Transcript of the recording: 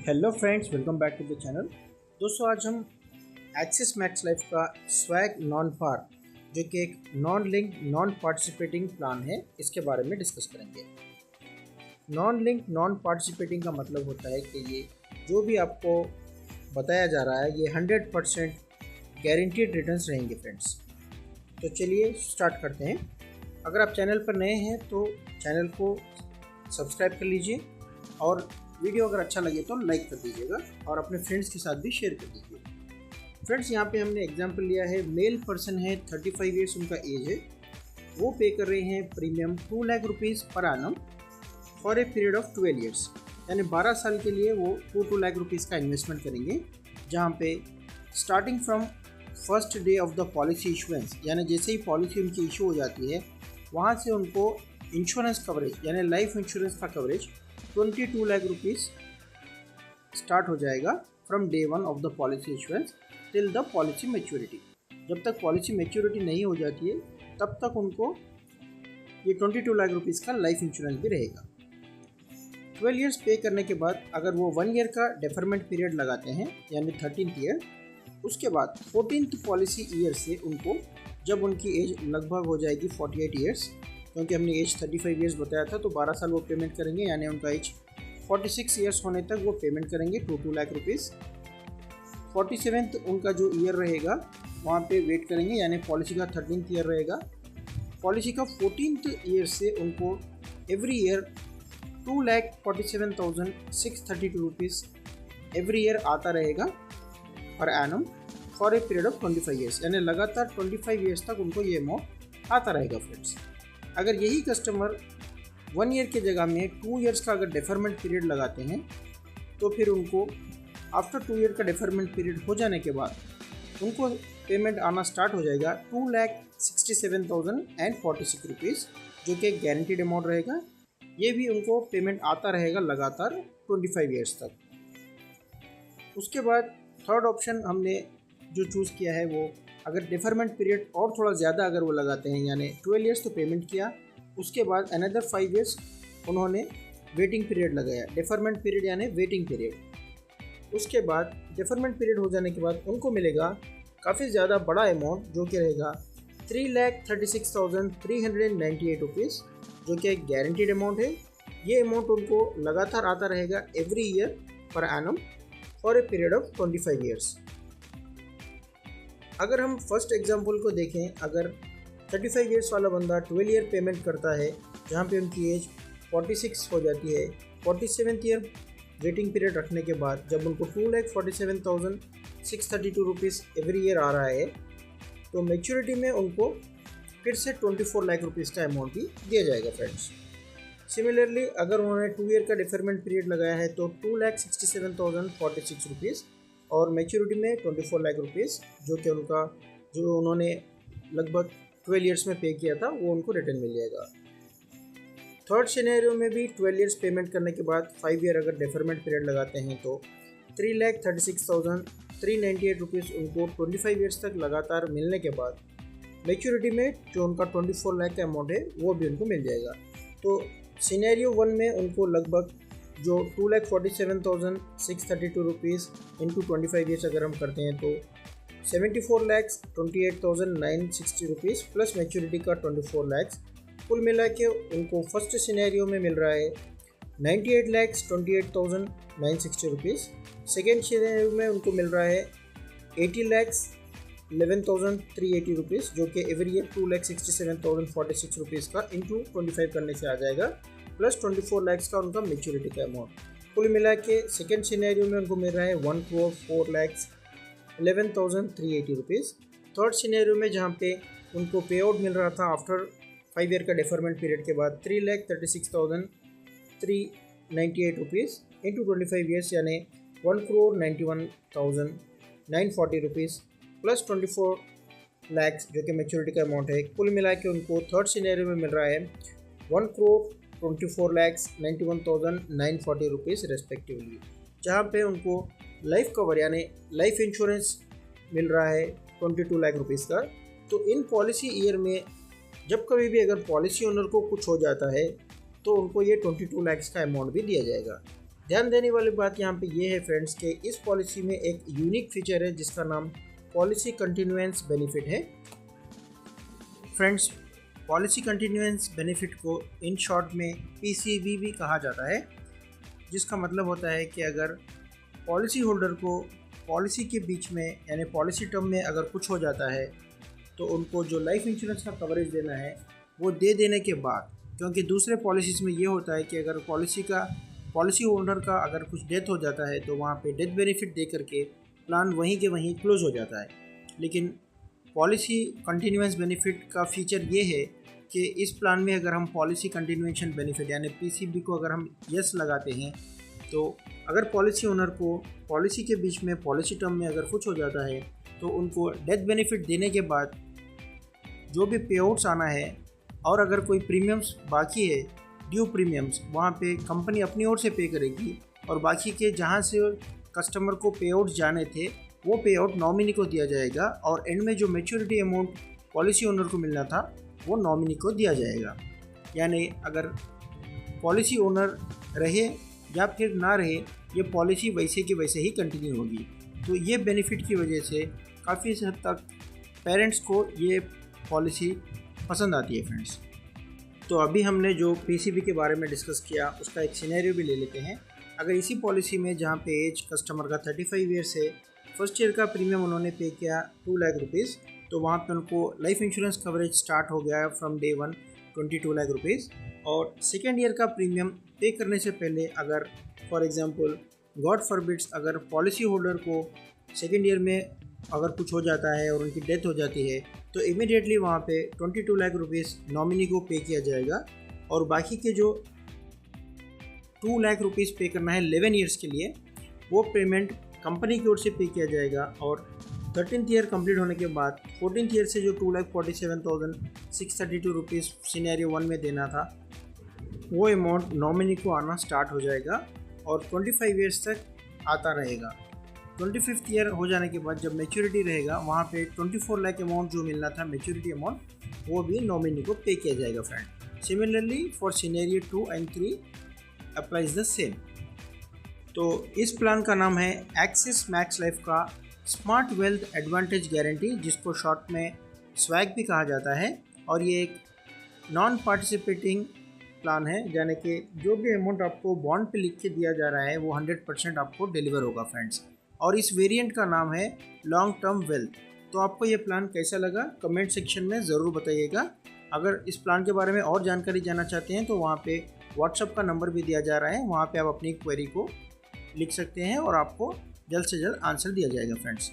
Hello friends, welcome back to the channel. दोस्तों, आज हम एक्सिस मैक्स लाइफ का स्वैग नॉन पार, जो कि एक non link non participating plan है, इसके बारे में डिस्कस करेंगे। नॉन लिंक नॉन पार्टिसिपेटिंग का मतलब होता है कि ये जो भी आपको बताया जा रहा है ये 100% गारंटीड रिटर्न्स रहेंगे फ्रेंड्स। तो चलिए स्टार्ट करते हैं। अगर आप चैनल पर नए हैं तो चैनल को सब्सक्राइब कर लीजिए और वीडियो अगर अच्छा लगे तो लाइक कर दीजिएगा और अपने फ्रेंड्स के साथ भी शेयर कर दीजिए। फ्रेंड्स, यहाँ पे हमने एग्जांपल लिया है, मेल पर्सन है, 35 ईयर्स उनका एज है, वो पे कर रहे हैं premium 2 lakh rupees per annum for a period of 12 years, यानी 12 साल के लिए वो 2 लाख रुपीज़ का इन्वेस्टमेंट करेंगे, जहाँ पे starting from first day of the policy issuance, यानी जैसे ही पॉलिसी उनकी इशू हो जाती है वहाँ से उनको इंश्योरेंस कवरेज यानी लाइफ इंश्योरेंस का कवरेज 22 लाख रुपीज़ स्टार्ट हो जाएगा from day one of the policy issuance till the policy maturity. जब तक पॉलिसी मैच्योरिटी नहीं हो जाती है तब तक उनको ये 22 लाख रुपीज़ का लाइफ इंश्योरेंस भी रहेगा। 12 ईयर्स पे करने के बाद अगर वो 1 ईयर का डेफरमेंट पीरियड लगाते हैं यानी 13th ईयर, उसके बाद 14th पॉलिसी ईयर से उनको, जब उनकी एज लगभग हो जाएगी 48 ईयर्स, क्योंकि हमने एज 35 ईयर्स बताया था, तो 12 साल वो पेमेंट करेंगे, यानी उनका एज 46 ईयर्स होने तक वो पेमेंट करेंगे 2 लाख रुपीज़। 47th उनका जो ईयर रहेगा वहाँ पे वेट करेंगे, यानी पॉलिसी का 13th ईयर रहेगा। पॉलिसी का 14th ईयर से उनको every year 2,47,632 rupees every year आता रहेगा per annum for a period of 25 years, यानी लगातार 25 ईयर्स तक उनको ये अमाउंट आता रहेगा फ्रेंड्स। अगर यही कस्टमर 1 ईयर की जगह में 2 ईयर्स का अगर डेफरमेंट पीरियड लगाते हैं तो फिर उनको आफ्टर 2 ईयर का डेफरमेंट पीरियड हो जाने के बाद उनको पेमेंट आना स्टार्ट हो जाएगा 2,67,046 रुपीज़, जो कि एक गारंटीड अमाउंट रहेगा। ये भी उनको पेमेंट आता रहेगा लगातार 25 ईयर्स तक। उसके बाद थर्ड ऑप्शन हमने जो चूज़ किया है, वो अगर डेफरमेंट पीरियड और थोड़ा ज़्यादा अगर वो लगाते हैं, यानी 12 ईयर्स तो पेमेंट किया, उसके बाद अनदर 5 ईयर्स उन्होंने वेटिंग पीरियड लगाया, डेफरमेंट पीरियड यानी वेटिंग पीरियड। उसके बाद डेफरमेंट पीरियड हो जाने के बाद उनको मिलेगा काफ़ी ज़्यादा बड़ा अमाउंट, जो कि रहेगा 3,36,398 रुपीज़, जो कि एक गारंटीड अमाउंट है। ये अमाउंट उनको लगातार आता रहेगा every year per annum for a period of 25 years. अगर हम फर्स्ट एग्जांपल को देखें, अगर 35 ईयर्स वाला बंदा 12 ईयर पेमेंट करता है, जहाँ पे उनकी एज 46 हो जाती है, 47th ईयर वेटिंग पीरियड रखने के बाद जब उनको 2,47,632 रुपीज़ एवरी ईयर आ रहा है, तो मैच्योरिटी में उनको फिर से 24 लाख रुपीज़ का अमाउंट भी दिया जाएगा फ्रेंड्स। सिमिलरली अगर उन्होंने 2 ईयर का डिफरमेंट पीरियड लगाया है तो 2,67,046 रुपीज़ और मैच्योरिटी में 24 लाख रुपीज़, जो उन्होंने लगभग 12 ईयर्स में पे किया था, वो उनको रिटर्न मिल जाएगा। थर्ड सिनेरियो में भी 12 ईयर्स पेमेंट करने के बाद 5 ईयर अगर डेफरमेंट पीरियड लगाते हैं तो 3,36,398 रुपीज़ उनको 25 ईयर्स तक लगातार मिलने के बाद मैच्योरिटी में जो उनका 24 लाख का अमाउंट है वो भी उनको मिल जाएगा। तो सिनेरियो 1 में उनको लगभग जो 2,47,632 रुपीज़ इंटू 25 ईयर्स अगर हम करते हैं तो 74,28,960 रुपीज़ प्लस मैच्योरिटी का 24 लाख, कुल मिला के उनको फर्स्ट सिनेरियो में मिल रहा है 98,28,960 रुपीज़। सेकेंड सिनेरियो में उनको मिल रहा है 80,11,380 रुपीज़, जो कि एवरी ईयर 2,67,046 रुपीज़ का इंटू 25 करने से आ जाएगा, प्लस 24 लाख का उनका मैच्योरिटी का अमाउंट। कुल मिला के सेकेंड सिनेरियो में उनको मिल रहा है 1,04,11,380 रुपीज़। थर्ड सिनेरियो में जहाँ पे उनको पे आउट मिल रहा था आफ्टर 5 ईयर का डेफरमेंट पीरियड के बाद 3,36,398 रुपीज़ इंटू 25 ईयर्स, यानी 1,91,940 रुपीज़ प्लस 24 लाख, जो कि मैच्योरिटी का अमाउंट है। कुल मिला के उनको थर्ड सिनेरियो में मिल रहा है 1,24,91,940 रुपीज़ रेस्पेक्टिवली, जहाँ पे उनको लाइफ कवर यानी लाइफ इंश्योरेंस मिल रहा है 22 लाख रुपीज़ का। तो इन पॉलिसी ईयर में जब कभी भी अगर पॉलिसी ओनर को कुछ हो जाता है तो उनको ये 22 लाख का अमाउंट भी दिया जाएगा। ध्यान देने वाली बात यहाँ पे ये है फ्रेंड्स कि इस पॉलिसी में एक यूनिक फीचर है जिसका नाम पॉलिसी कंटिन्यूएंस बेनिफिट है। फ्रेंड्स, पॉलिसी कंटिन्यूएंस बेनिफिट को इन शॉर्ट में पीसीबी भी कहा जाता है, जिसका मतलब होता है कि अगर पॉलिसी होल्डर को पॉलिसी के बीच में यानी पॉलिसी टर्म में अगर कुछ हो जाता है तो उनको जो लाइफ इंश्योरेंस का कवरेज देना है वो दे देने के बाद, क्योंकि दूसरे पॉलिसीज़ में ये होता है कि अगर पॉलिसी होल्डर का अगर कुछ डेथ हो जाता है तो वहाँ पे डेथ बेनिफिट दे करके प्लान वहीं के वहीं क्लोज हो जाता है। लेकिन पॉलिसी कंटिन्यूएंस बेनिफिट का फीचर ये है कि इस प्लान में अगर हम पॉलिसी कंटिन्यूएशन बेनिफिट यानी पीसीबी को अगर हम यस लगाते हैं तो अगर पॉलिसी ओनर को पॉलिसी के बीच में पॉलिसी टर्म में अगर कुछ हो जाता है तो उनको डेथ बेनिफिट देने के बाद जो भी पे आउट्स आना है और अगर कोई प्रीमियम्स बाकी है, ड्यू प्रीमियम्स, वहाँ पे कंपनी अपनी ओर से पे करेगी और बाकी के जहाँ से कस्टमर को पे आउट्स जाने थे वो पे आउट नॉमिनी को दिया जाएगा और एंड में जो मैच्योरिटी अमाउंट पॉलिसी ओनर को मिलना था वो नॉमिनी को दिया जाएगा। यानी अगर पॉलिसी ओनर रहे या फिर ना रहे, ये पॉलिसी वैसे की वैसे ही कंटिन्यू होगी। तो ये बेनिफिट की वजह से काफ़ी हद तक पेरेंट्स को ये पॉलिसी पसंद आती है फ्रेंड्स। तो अभी हमने जो पीसीबी के बारे में डिस्कस किया उसका एक सिनेरियो भी ले लेते हैं। अगर इसी पॉलिसी में जहाँ पे एज कस्टमर का 35 ईयर से फर्स्ट ईयर का प्रीमियम उन्होंने पे किया 2 लाख रुपीज़, तो वहाँ पे उनको लाइफ इंश्योरेंस कवरेज स्टार्ट हो गया फ्रॉम डे 1 22 लाख रुपीज़। और सेकेंड ईयर का प्रीमियम पे करने से पहले अगर फॉर एग्जांपल गॉड फॉरबिड्स अगर पॉलिसी होल्डर को सेकेंड ईयर में अगर कुछ हो जाता है और उनकी डेथ हो जाती है तो इमीडिएटली वहाँ पे 22 लाख रुपीज़ नॉमिनी को पे किया जाएगा और बाकी के जो 2 लाख रुपीज़ पे करना है 11 ईयर्स के लिए वो पेमेंट कंपनी की ओर से पे किया जाएगा। और 13th ईयर कंप्लीट होने के बाद 14th ईयर से जो 2,47,632 रुपीज़ सिनेरियो 1 में देना था वो अमाउंट नॉमिनी को आना स्टार्ट हो जाएगा और 25 ईयर्स तक आता रहेगा। 25th ईयर हो जाने के बाद जब मैच्योरिटी रहेगा वहाँ पे 24 लाख अमाउंट जो मिलना था मैच्योरिटी अमाउंट वो भी नॉमिनी को पे किया जाएगा friend. Similarly for scenario 2 and 3 applies the same. तो इस प्लान का नाम है एक्सिस मैक्स लाइफ का स्मार्ट वेल्थ एडवांटेज गारंटी, जिसको शॉर्ट में स्वैग भी कहा जाता है। और ये एक नॉन पार्टिसिपेटिंग प्लान है, यानी कि जो भी अमाउंट आपको बॉन्ड पे लिख के दिया जा रहा है वो 100% आपको डिलीवर होगा फ्रेंड्स। और इस वेरिएंट का नाम है लॉन्ग टर्म वेल्थ। तो आपको ये प्लान कैसा लगा कमेंट सेक्शन में ज़रूर बताइएगा। अगर इस प्लान के बारे में और जानकारी जानना चाहते हैं तो वहाँ पे व्हाट्सएप का नंबर भी दिया जा रहा है, वहाँ पे आप अपनी क्वेरी को लिख सकते हैं और आपको जल्द से जल्द आंसर दिया जाएगा फ्रेंड्स।